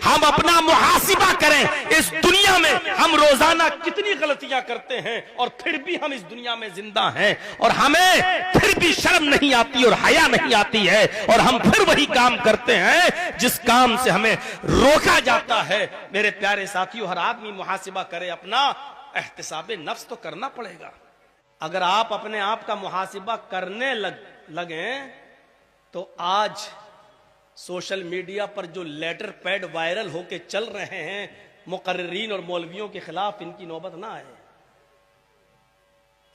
हम अपना मुहासिबा करें। इस दुनिया में हम रोजाना कितनी गलतियां करते हैं और फिर भी हम इस दुनिया में जिंदा हैं और हमें फिर भी शर्म नहीं आती और हया नहीं आती है और हम फिर वही काम करते हैं जिस काम से हमें रोका जाता है। मेरे प्यारे साथियों, हर आदमी मुहासिबा करे, अपना एहतिसाबे नफ्स तो करना पड़ेगा। अगर आप अपने आप का मुहासिबा करने लगे तो आज सोशल मीडिया पर जो लेटर पैड वायरल होके चल रहे हैं मुकर्रिरीन और मौलवियों के खिलाफ, इनकी नौबत ना आए।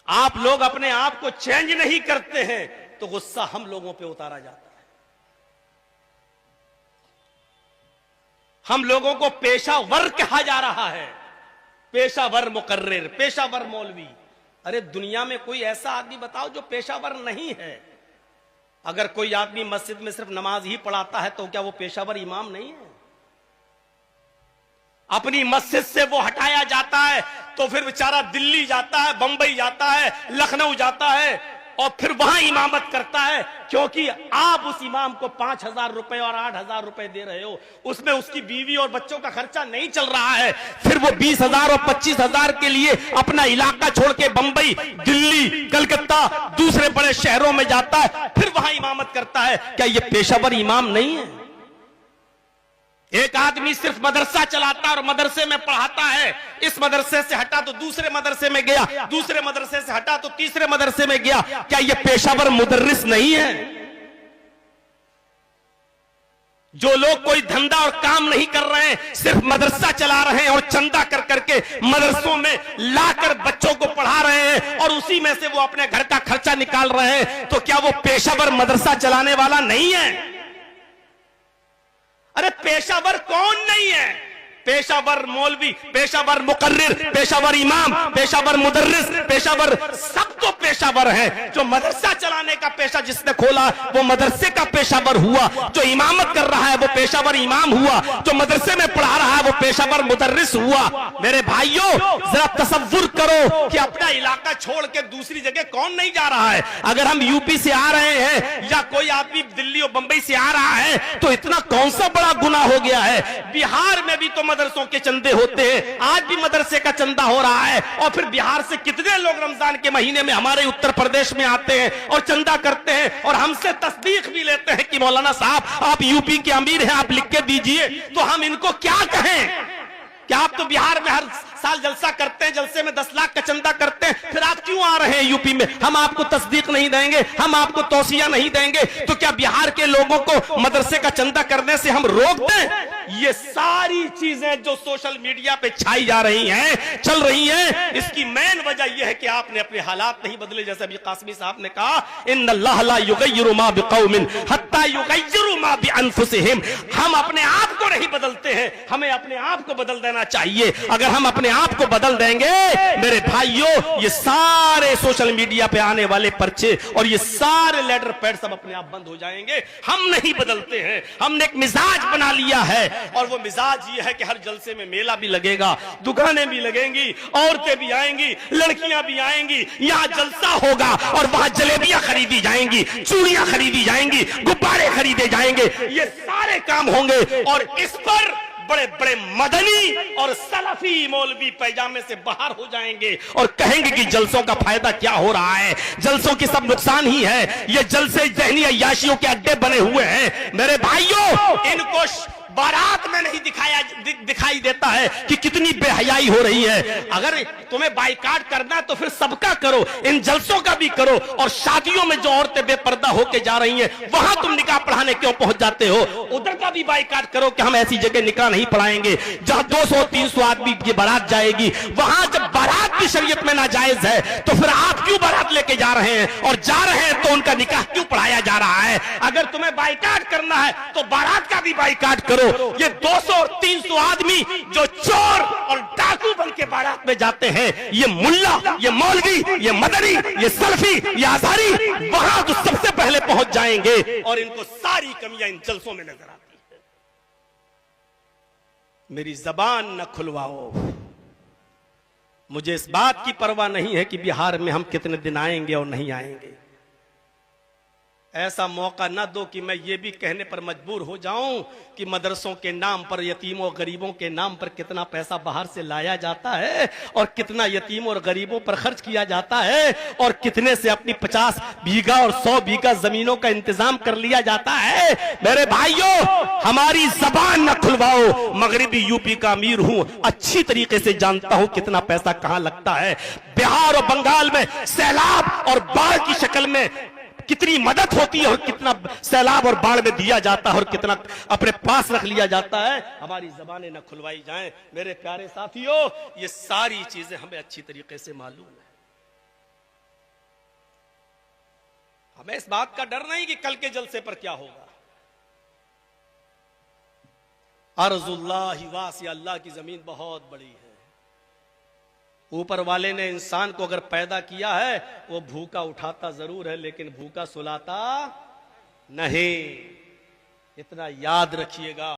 आप लोग अपने आप को चेंज नहीं करते हैं तो गुस्सा हम लोगों पे उतारा जाता है। हम लोगों को पेशावर कहा जा रहा है, पेशावर मुकर्रिर, पेशावर मौलवी। अरे दुनिया में कोई ऐसा आदमी बताओ जो पेशावर नहीं है। अगर कोई आदमी मस्जिद में सिर्फ नमाज ही पढ़ाता है तो क्या वो पेशावर इमाम नहीं है? अपनी मस्जिद से वो हटाया जाता है तो फिर बेचारा दिल्ली जाता है, बंबई जाता है, लखनऊ जाता है और फिर वहां इमामत करता है, क्योंकि आप उस इमाम को 5,000 रुपए और 8,000 रुपए दे रहे हो। उसमें उसकी बीवी और बच्चों का खर्चा नहीं चल रहा है। फिर वो 20,000 और 25,000 के लिए अपना इलाका छोड़ के बंबई, दिल्ली, कलकत्ता, दूसरे बड़े शहरों में जाता है, फिर वहां इमामत करता है। क्या ये पेशावर इमाम नहीं है? एक आदमी सिर्फ मदरसा चलाता है और मदरसे में पढ़ाता है। इस मदरसे से हटा तो दूसरे मदरसे में गया, दूसरे मदरसे से हटा तो तीसरे मदरसे में गया। क्या ये पेशावर मुदर्रिस नहीं है? जो लोग कोई धंधा और काम नहीं कर रहे हैं, सिर्फ मदरसा चला रहे हैं और चंदा कर करके मदरसों में लाकर बच्चों को पढ़ा रहे हैं और उसी में से वो अपने घर का खर्चा निकाल रहे हैं, तो क्या वो पेशावर मदरसा चलाने वाला नहीं है? अरे पेशावर कौन नहीं है? पेशावर मौलवी, पेशावर मुकर्रिर, पेशावर इमाम, पेशावर मुदर्रिस, पेशावर, सब तो पेशावर है। जो मदरसा चलाने का पेशा जिसने खोला वो मदरसे का पेशावर हुआ, जो इमामत कर रहा है वो पेशावर इमाम हुआ, जो मदरसे में पढ़ा रहा है वो पेशावर मुदर्रिस हुआ। मेरे भाइयों, जरा तसव्वुर करो कि अपना इलाका छोड़ के दूसरी जगह कौन नहीं जा रहा है। अगर हम यूपी से आ रहे हैं या कोई आदमी दिल्ली और बंबई से आ रहा है तो इतना कौन सा बड़ा गुनाह हो गया है? बिहार में भी तो मदरसों के चंदे होते हैं, आज भी मदरसे का चंदा हो रहा है। और फिर बिहार से कितने लोग रमजान के महीने में हमारे उत्तर प्रदेश में आते हैं और चंदा करते हैं और हमसे तस्दीक भी लेते हैं कि मौलाना साहब आप यूपी के अमीर हैं, आप लिख के दीजिए। तो हम इनको क्या कहें? क्या आप तो बिहार में हर साल जलसा करते हैं, जलसे में 10 लाख का चंदा करते हैं, फिर आप क्यों आ रहे हैं यूपी में? हम आपको तस्दीक नहीं देंगे, हम आपको तौसिया नहीं देंगे। तो क्या बिहार के लोगों को मदरसे का चंदा करने से हम रोक दें? ये सारी चीजें जो सोशल मीडिया पे छाई जा रही हैं, चल रही हैं, इसकी मेन वजह यह है कि आपने अपने हालात नहीं बदले। जैसे अभी कासमी साहब ने कहा, इन्नल्लाह ला युगय्यिरु मा बिकौमिन हत्ता युगय्यिरु मा बिअनफुसिहिम। हम अपने आप को नहीं बदलते हैं, हमें अपने आप को बदल देना चाहिए। अगर हम अपने आप को बदल देंगे मेरे भाइयों, ये सारे सोशल मीडिया पे आने वाले पर्चे और ये सारे लेटर पैड सब अपने आप बंद हो जाएंगे। हम नहीं बदलते हैं, हमने एक मिजाज बना लिया है और वो मिजाज ये है कि हर जलसे में मेला भी लगेगा, दुकानें भी लगेंगी, औरतें भी आएंगी, लड़कियां भी आएंगी, यहाँ जलसा होगा और वहां जलेबियां खरीदी जाएंगी, चूड़ियां खरीदी जाएंगी, गुब्बारे खरीदे जाएंगे, ये सारे काम होंगे। और इस पर बड़े बड़े मदनी और सलफी मौलवी पैजामे से बाहर हो जाएंगे और कहेंगे कि जलसों का फायदा क्या हो रहा है, जलसों की सब नुकसान ही है, ये जलसे ज़हनी अय्याशियों के अड्डे बने हुए हैं। मेरे भाइयों, इनको बारात में नहीं दिखाई देता है कि कितनी बेहयाई हो रही है। अगर तुम्हें बाइकाट करना है तो फिर सबका करो, इन जलसों का भी करो। और शादियों में जो औरतें बेपर्दा होके जा रही हैं वहां तुम निकाह पढ़ाने क्यों पहुंच जाते हो? उधर का भी बाइकाट करो कि हम ऐसी जगह निकाह नहीं पढ़ाएंगे जहां 200-300 आदमी की बारात जाएगी। वहां जब बारात की शरीयत में नाजायज है तो फिर आप क्यों बारात लेके जा रहे हैं? और जा रहे हैं तो उनका निकाह क्यों पढ़ाया जा रहा है? अगर तुम्हें बाइकाट करना है तो बारात का भी बाइकाट करो। ये 200 और 300 आदमी जो चोर और डाकू बन के बारात में जाते हैं, ये मुल्ला, ये मौलवी, ये मदनी, ये सल्फी, ये आजारी, वहां तो सबसे पहले पहुंच जाएंगे और इनको सारी कमियां इन जलसों में नजर आती है। मेरी जबान न खुलवाओ। मुझे इस बात की परवाह नहीं है कि बिहार में हम कितने दिन आएंगे और नहीं आएंगे। ऐसा मौका ना दो कि मैं ये भी कहने पर मजबूर हो जाऊं कि मदरसों के नाम पर, यतीमों गरीबों के नाम पर कितना पैसा बाहर से लाया जाता है और कितना यतीमों और गरीबों पर खर्च किया जाता है और कितने से अपनी 50 बीघा और 100 बीघा जमीनों का इंतजाम कर लिया जाता है। मेरे भाइयों, हमारी जबान न खुलवाओ। मगरिबी यूपी का अमीर हूं, अच्छी तरीके से जानता हूं कितना पैसा कहां लगता है। बिहार और बंगाल में सैलाब और बाढ़ की शक्ल में कितनी मदद होती है और कितना सैलाब और बाढ़ में दिया जाता है और कितना अपने पास रख लिया जाता है। हमारी जबानें न खुलवाई जाएं। मेरे प्यारे साथियों, ये सारी चीजें हमें अच्छी तरीके से मालूम है। हमें इस बात का डर नहीं कि कल के जलसे पर क्या होगा। अर्जुल्लाहि वासिया, अल्लाह की जमीन बहुत बड़ी है। ऊपर वाले ने इंसान को अगर पैदा किया है, वो भूखा उठाता जरूर है लेकिन भूखा सुलाता नहीं। इतना याद रखिएगा।